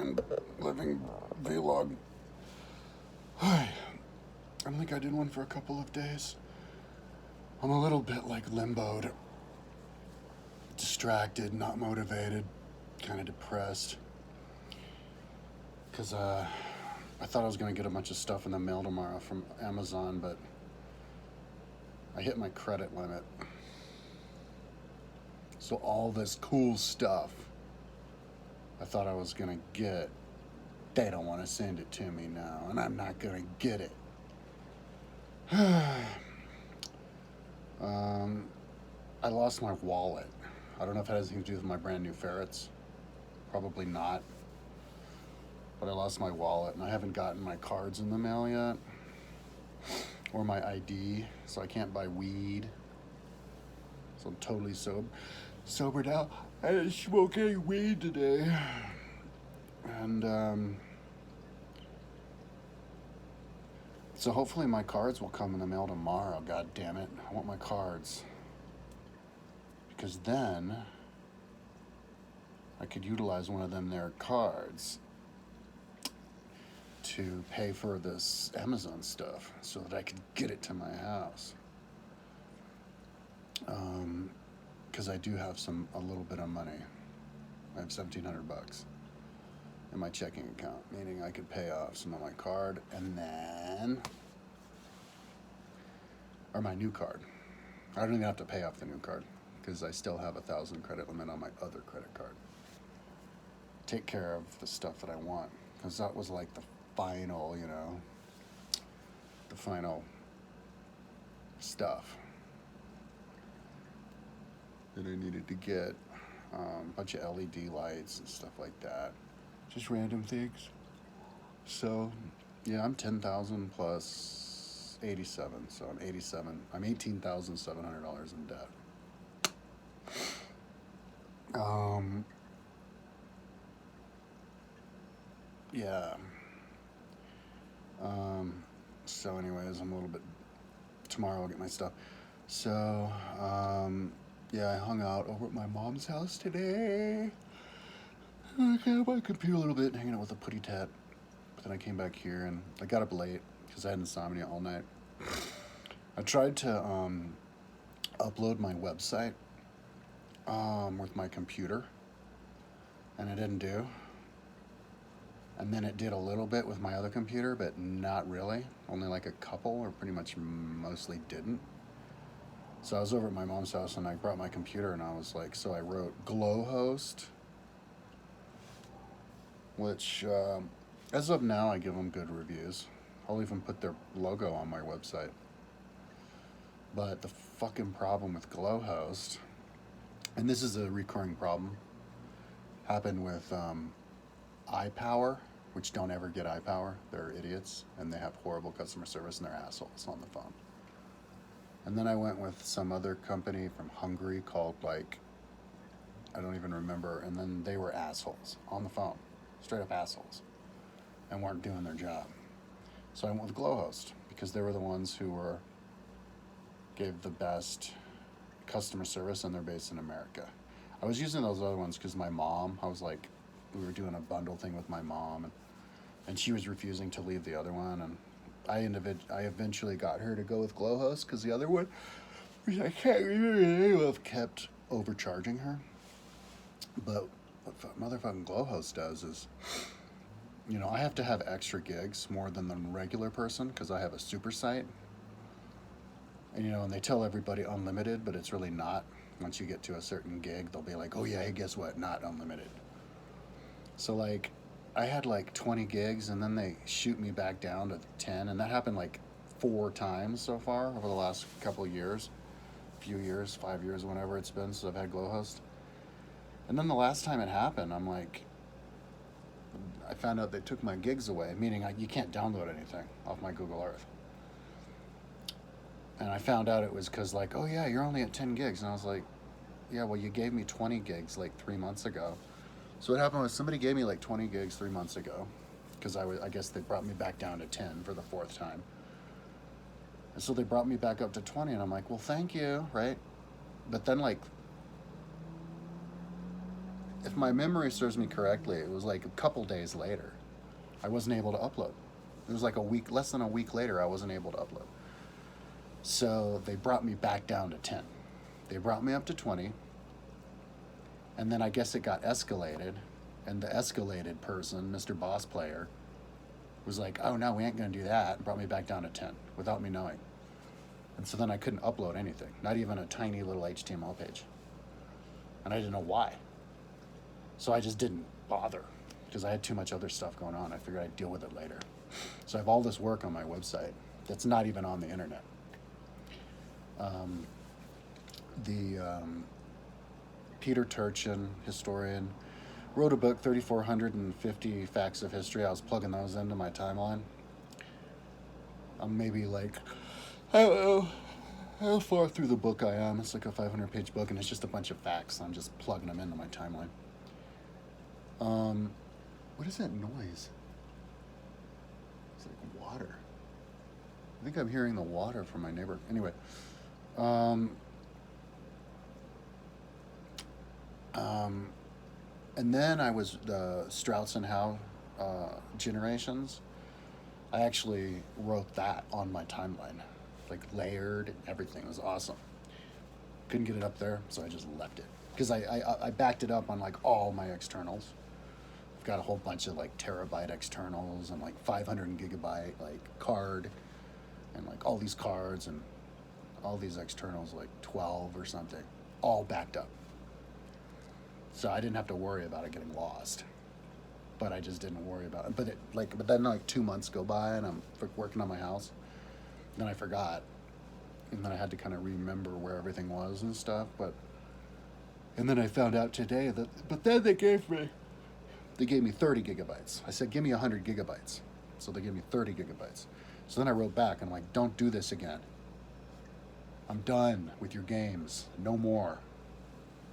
and living vlog. Hi. I don't think I did one for a couple of days. I'm a little bit like limboed, distracted, not motivated, kind of depressed. Because I thought I was going to get a bunch of stuff in the mail tomorrow from Amazon, but I hit my credit limit. So all this cool stuff I thought I was going to get, they don't want to send it to me now, and I'm not going to get it. I lost my wallet. I don't know if it has anything to do with my brand new ferrets. Probably not. But I lost my wallet, and I haven't gotten my cards in the mail yet. Or my ID, so I can't buy weed. So I'm totally sobered out. I didn't smoke any weed today. And, so hopefully my cards will come in the mail tomorrow, god damn it. I want my cards. Because then I could utilize one of them their cards to pay for this Amazon stuff so that I could get it to my house. Because I do have a little bit of money. I have $1,700 in my checking account, meaning I could pay off some of my card and then, or my new card. I don't even have to pay off the new card because I still have 1,000 credit limit on my other credit card. Take care of the stuff that I want, because that was like the final, the final stuff that I needed to get. A bunch of LED lights and stuff like that. Just random things. So, yeah, I'm 10,000 plus 87, so I'm 87. I'm $18,700 in debt. Yeah. So anyways, I'm a little bit, tomorrow I'll get my stuff. So, yeah, I hung out over at my mom's house today. Okay, my computer a little bit, hanging out with a putty tat. But then I came back here and I got up late because I had insomnia all night. I tried to upload my website with my computer, and it didn't do. And then it did a little bit with my other computer, but not really. Only like a couple, or pretty much mostly didn't. So I was over at my mom's house and I brought my computer and I was like, so I wrote Glowhost, which as of now I give them good reviews. I'll even put their logo on my website. But the fucking problem with Glowhost, and this is a recurring problem, happened with iPower, which don't ever get iPower. They're idiots and they have horrible customer service and they're assholes on the phone. And then I went with some other company from Hungary called I don't even remember, and then they were assholes on the phone, straight up assholes, and weren't doing their job. So I went with Glowhost because they were the ones who gave the best customer service, and they're based in America. I was using those other ones because my mom, we were doing a bundle thing with my mom, and she was refusing to leave the other one, and I eventually got her to go with Glowhost because the other one, which I can't remember the name of, kept overcharging her. But what motherfucking Glowhost does is, I have to have extra gigs more than the regular person because I have a super site. And, and they tell everybody unlimited, but it's really not. Once you get to a certain gig, they'll be like, oh yeah, hey, guess what? Not unlimited. So I had 20 gigs and then they shoot me back down to 10. And that happened 4 times so far over the last couple of years, few years, 5 years, whenever it's been since I've had Glowhost. And then the last time it happened, I found out they took my gigs away, meaning you can't download anything off my Google Earth. And I found out it was because oh yeah, you're only at 10 gigs. And I was like, yeah, well, you gave me 20 gigs 3 months ago. So what happened was somebody gave me 20 gigs 3 months ago because I guess they brought me back down to 10 for the 4th time. And so they brought me back up to 20 and I'm like, well, thank you, right? But then if my memory serves me correctly, it was like a couple days later, I wasn't able to upload. It was like a week, less than a week later, I wasn't able to upload. So they brought me back down to 10. They brought me up to 20, and then I guess it got escalated, and the escalated person, Mr. Boss Player, was like, oh no, we ain't gonna do that, and brought me back down to 10 without me knowing. And so then I couldn't upload anything, not even a tiny little HTML page. And I didn't know why. So I just didn't bother because I had too much other stuff going on. I figured I'd deal with it later. So I have all this work on my website that's not even on the internet. Peter Turchin, historian, wrote a book, 3,450 Facts of History. I was plugging those into my timeline. I'm maybe like, I don't know how far through the book I am. It's like a 500-page book, and it's just a bunch of facts. I'm just plugging them into my timeline. What is that noise? It's like water. I think I'm hearing the water from my neighbor. Anyway, and then I was the Strauss and Howe generations. I actually wrote that on my timeline, like layered and everything. It was awesome. Couldn't get it up there, so I just left it because I backed it up on like all my externals. I've got a whole bunch of like terabyte externals and like 500 gigabyte like card, and like all these cards and all these externals, like 12 or something, all backed up. So I didn't have to worry about it getting lost. But I just didn't worry about it. But then like 2 months go by and I'm working on my house. Then I forgot, and then I had to kind of remember where everything was and stuff. And then I found out today but then they gave me 30 gigabytes. I said, give me 100 gigabytes. So they gave me 30 gigabytes. So then I wrote back and I'm like, don't do this again. I'm done with your games. No more.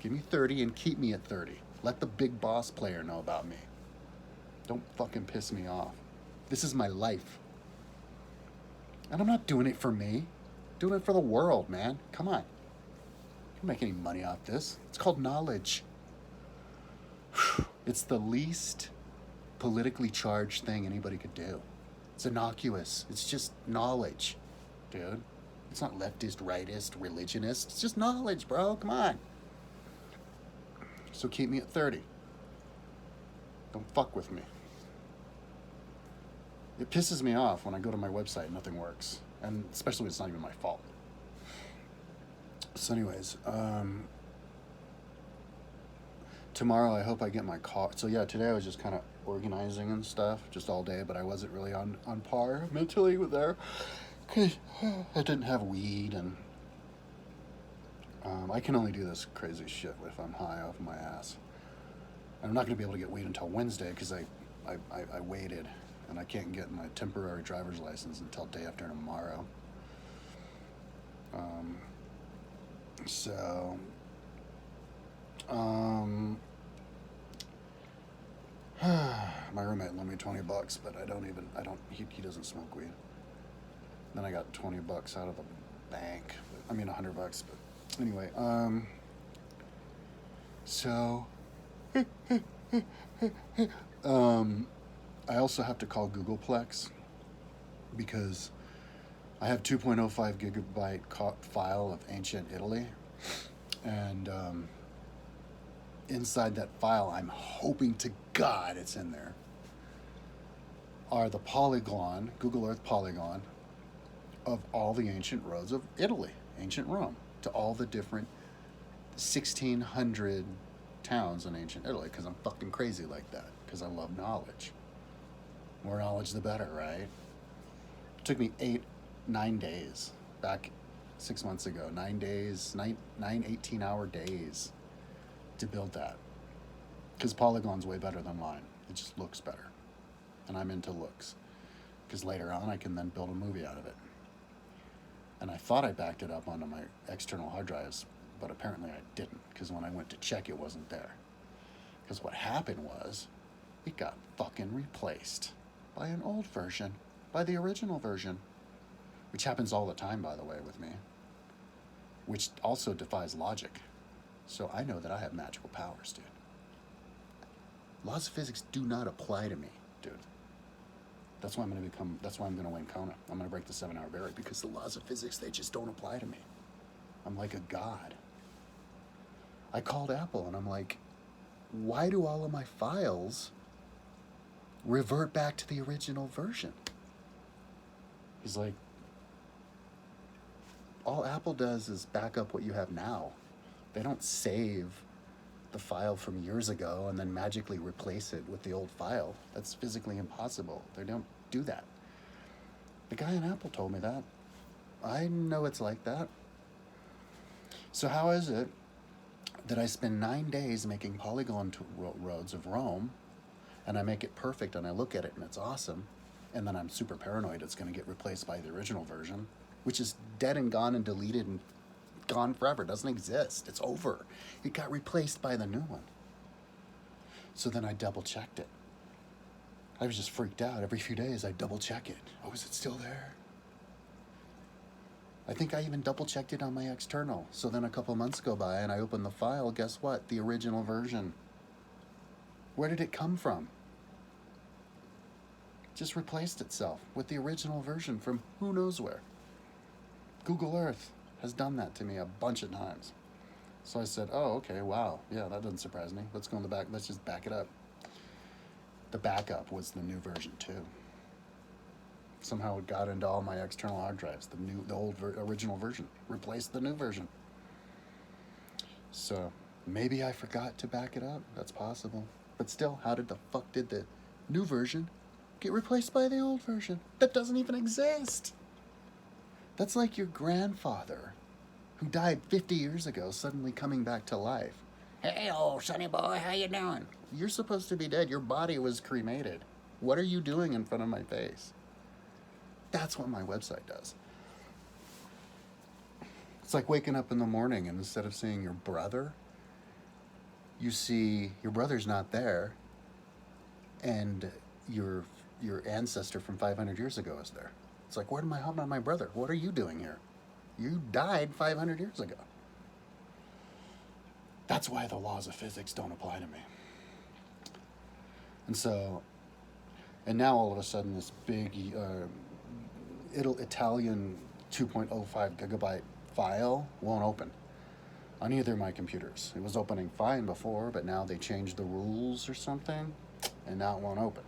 Give me 30 and keep me at 30. Let the big boss player know about me. Don't fucking piss me off. This is my life. And I'm not doing it for me. I'm doing it for the world, man. Come on. You don't make any money off this. It's called knowledge. It's the least politically charged thing anybody could do. It's innocuous. It's just knowledge, dude. It's not leftist, rightist, religionist. It's just knowledge, bro. Come on. So keep me at 30. Don't fuck with me. It pisses me off when I go to my website and nothing works. And especially when it's not even my fault. So anyways, tomorrow I hope I get my car. So yeah, today I was just kind of organizing and stuff just all day, but I wasn't really on par mentally with there. Because I didn't have weed, and I can only do this crazy shit if I'm high off my ass. And I'm not going to be able to get weed until Wednesday because I waited, and I can't get my temporary driver's license until day after tomorrow. My roommate lent me $20, but he doesn't smoke weed. Then I got $20 out of the bank. $100, but anyway, so, I also have to call Googleplex because I have 2.05 gigabyte file of ancient Italy, and inside that file, I'm hoping to God it's in there, are the polygon, Google Earth polygon, of all the ancient roads of Italy, ancient Rome, to all the different 1,600 towns in ancient Italy, because I'm fucking crazy like that, because I love knowledge. More knowledge, the better, right? It took me 9 days, back 6 months ago, 9 days, nine 18-hour days to build that. Because Polygon's way better than mine. It just looks better. And I'm into looks. Because later on, I can then build a movie out of it. And I thought I backed it up onto my external hard drives, but apparently I didn't, because when I went to check, it wasn't there. Because what happened was, it got fucking replaced by an old version, by the original version, which happens all the time, by the way, with me, which also defies logic. So I know that I have magical powers, dude. Laws of physics do not apply to me, dude. That's why I'm gonna win Kona. I'm gonna break the 7-hour barrier because the laws of physics, they just don't apply to me. I'm like a god. I called Apple and I'm like, why do all of my files revert back to the original version? He's like, all Apple does is back up what you have now. They don't save the file from years ago and then magically replace it with the old file. That's physically impossible. They don't do that. The guy in Apple told me that. I know it's like that. So how is it that I spend 9 days making polygon roads of Rome, and I make it perfect and I look at it and it's awesome, and then I'm super paranoid it's going to get replaced by the original version, which is dead and gone and deleted and gone forever, doesn't exist, it's over. It got replaced by the new one. So then I double checked it. I was just freaked out. Every few days I double check it. Oh, is it still there? I think I even double checked it on my external. So then a couple months go by and I open the file, guess what? The original version. Where did it come from? Just replaced itself with the original version from who knows where. Google Earth has done that to me a bunch of times. So I said, oh, okay, wow. Yeah, that doesn't surprise me. Let's go in the back. Let's just back it up. The backup was the new version too. Somehow it got into all my external hard drives. The old original version replaced the new version. So maybe I forgot to back it up. That's possible. But still, how did the fuck did the new version get replaced by the old version? That doesn't even exist. That's like your grandfather who died 50 years ago suddenly coming back to life. Hey, old sonny boy, how you doing? You're supposed to be dead. Your body was cremated. What are you doing in front of my face? That's what my website does. It's like waking up in the morning and instead of seeing your brother, you see your brother's not there and your ancestor from 500 years ago is there. It's like, where am I helping my brother? What are you doing here? You died 500 years ago. That's why the laws of physics don't apply to me. And now all of a sudden this big Italian 2.05 gigabyte file won't open on either of my computers. It was opening fine before, but now they changed the rules or something, and now it won't open.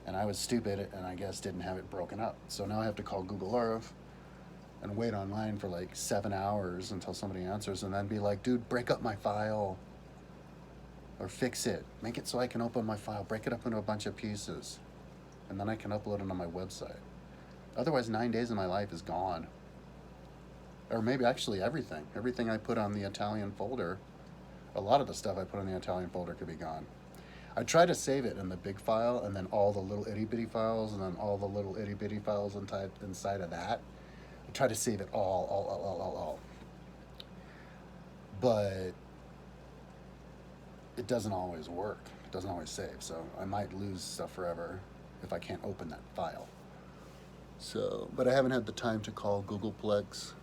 And I was stupid and I guess didn't have it broken up. So now I have to call Google Earth and wait online for like 7 hours until somebody answers and then be like, dude, break up my file or fix it. Make it so I can open my file, break it up into a bunch of pieces, and then I can upload it on my website. Otherwise, 9 days of my life is gone. Or maybe actually everything. Everything I put on the Italian folder, a lot of the stuff I put on the Italian folder could be gone. I try to save it in the big file and then all the little itty bitty files and then all the little itty bitty files inside of that. I try to save it all. But it doesn't always work. It doesn't always save. So I might lose stuff forever if I can't open that file. So, but I haven't had the time to call Googleplex.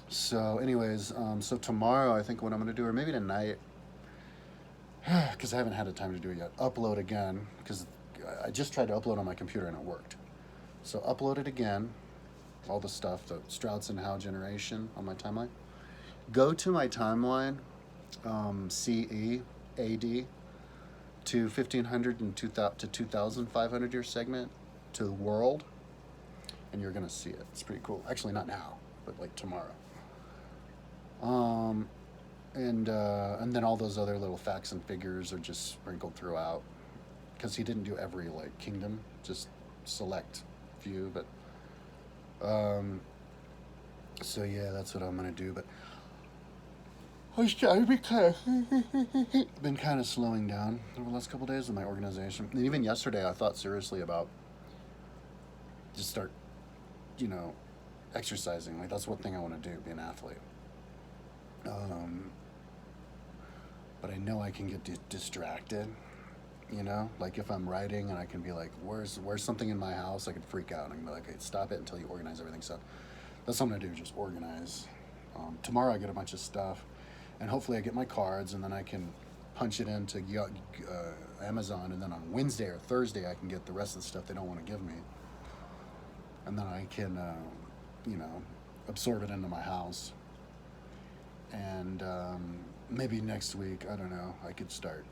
So anyways, so tomorrow I think what I'm going to do, or maybe tonight, because I haven't had the time to do it yet, upload again, because I just tried to upload on my computer and it worked. So upload it again, all the stuff, the Strauss and Howe generation on my timeline. Go to my timeline, CEAD, to 1500 and 2000 to 2500 year segment, to world, and you're going to see it. It's pretty cool. Actually, not now, but like tomorrow. And then all those other little facts and figures are just sprinkled throughout, because he didn't do every like kingdom, just select few. But so yeah, that's what I'm gonna do. But I've been kind of slowing down over the last couple of days with my organization. And even yesterday, I thought seriously about just start, exercising. Like that's one thing I want to do, be an athlete. But I know I can get distracted, like if I'm writing and I can be like, where's something in my house, I could freak out and I can be like, okay, stop it until you organize everything. So that's what I'm gonna do, just organize. Tomorrow I get a bunch of stuff and hopefully I get my cards and then I can punch it into Amazon, and then on Wednesday or Thursday I can get the rest of the stuff they don't want to give me, and then I can, you know, absorb it into my house. And maybe next week, I don't know, I could start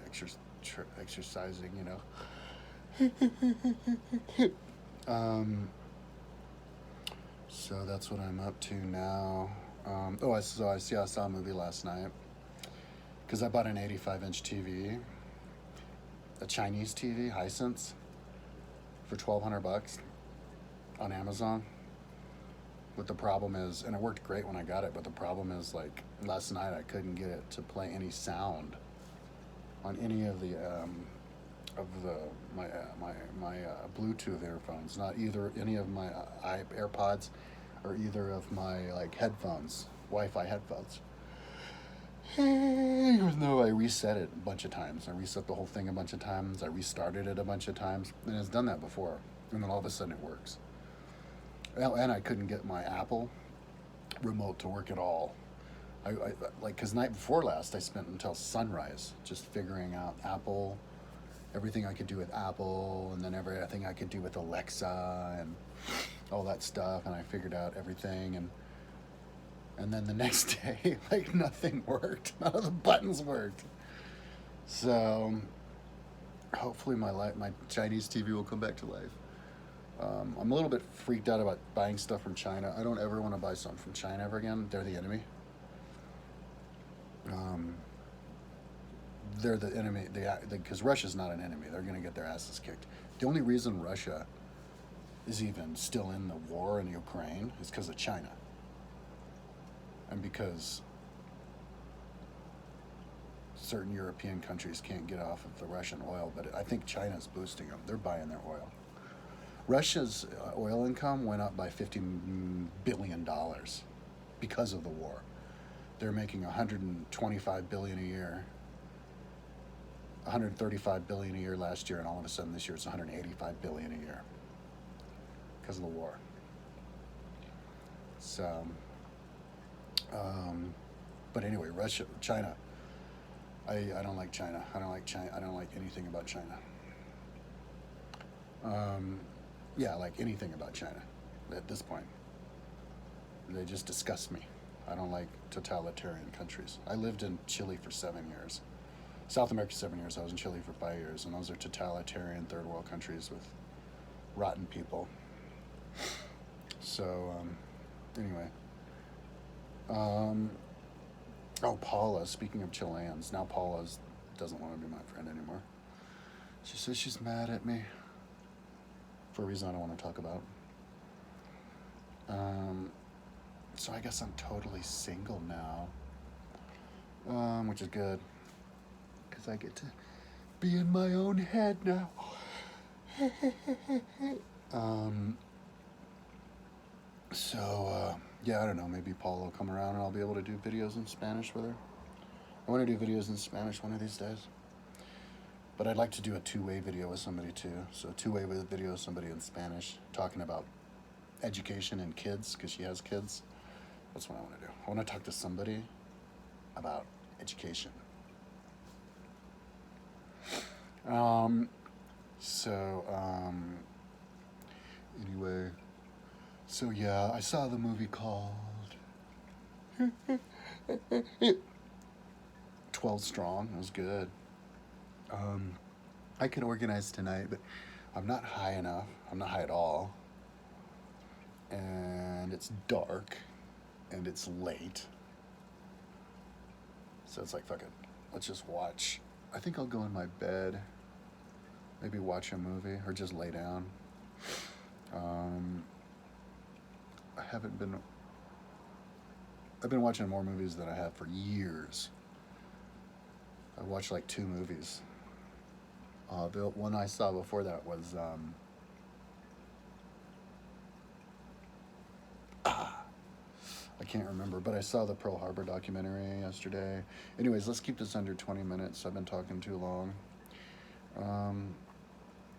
exercising, you know. So that's what I'm up to now. I saw a movie last night because I bought an 85-inch TV, a Chinese TV, Hisense, for $1,200 on Amazon. But the problem is, and it worked great when I got it, but the problem is, like, last night I couldn't get it to play any sound on any of my Bluetooth earphones, not either any of my AirPods or either of my, like, headphones, Wi-Fi headphones. Even though I reset it a bunch of times, I reset the whole thing a bunch of times, I restarted it a bunch of times, and it's done that before, and then all of a sudden it works. And I couldn't get my Apple remote to work at all. I like, because night before last I spent until sunrise just figuring out Apple, everything I could do with Apple, and then everything I could do with Alexa and all that stuff, and I figured out everything, and then the next day, like, nothing worked. None of the buttons worked. So hopefully my Chinese TV will come back to life. I'm a little bit freaked out about buying stuff from China. I don't ever want to buy something from China ever again. They're the enemy. They're the enemy. Because Russia's not an enemy. They're going to get their asses kicked. The only reason Russia is even still in the war in Ukraine is because of China. And because certain European countries can't get off of the Russian oil. But I think China's boosting them. They're buying their oil. Russia's oil income went up by $50 billion because of the war. They're making $125 billion a year, $135 billion a year last year, and all of a sudden this year it's $185 billion a year because of the war. So, but anyway, China. I don't like China. I don't like China. I don't like anything about China. Yeah, like anything about China at this point. They just disgust me. I don't like totalitarian countries. I lived in Chile for 7 years. South America 7 years. I was in Chile for 5 years, and those are totalitarian third world countries with rotten people. So, anyway. Paula, speaking of Chileans, now Paula doesn't want to be my friend anymore. She says she's mad at me for a reason I don't want to talk about. So I guess I'm totally single now, which is good, because I get to be in my own head now. Yeah, I don't know, maybe Paula will come around and I'll be able to do videos in Spanish with her. I want to do videos in Spanish one of these days. But I'd like to do a two-way video with somebody too. So a two-way video with somebody in Spanish talking about education and kids, because she has kids. That's what I want to do. I want to talk to somebody about education. Anyway, so yeah, I saw the movie called 12 Strong. It was good. I could organize tonight, but I'm not high enough. I'm not high at all. And it's dark, and it's late. So it's like, fuck it. Let's just watch. I think I'll go in my bed, maybe watch a movie, or just lay down. I've been watching more movies than I have for years. I watched like 2 movies. The one I saw before that was I can't remember, but I saw the Pearl Harbor documentary yesterday. Anyways, let's keep this under 20 minutes. I've been talking too long.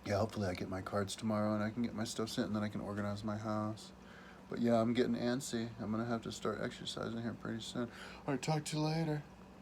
Yeah, hopefully I get my cards tomorrow and I can get my stuff sent and then I can organize my house. But yeah, I'm getting antsy. I'm going to have to start exercising here pretty soon. All right, talk to you later.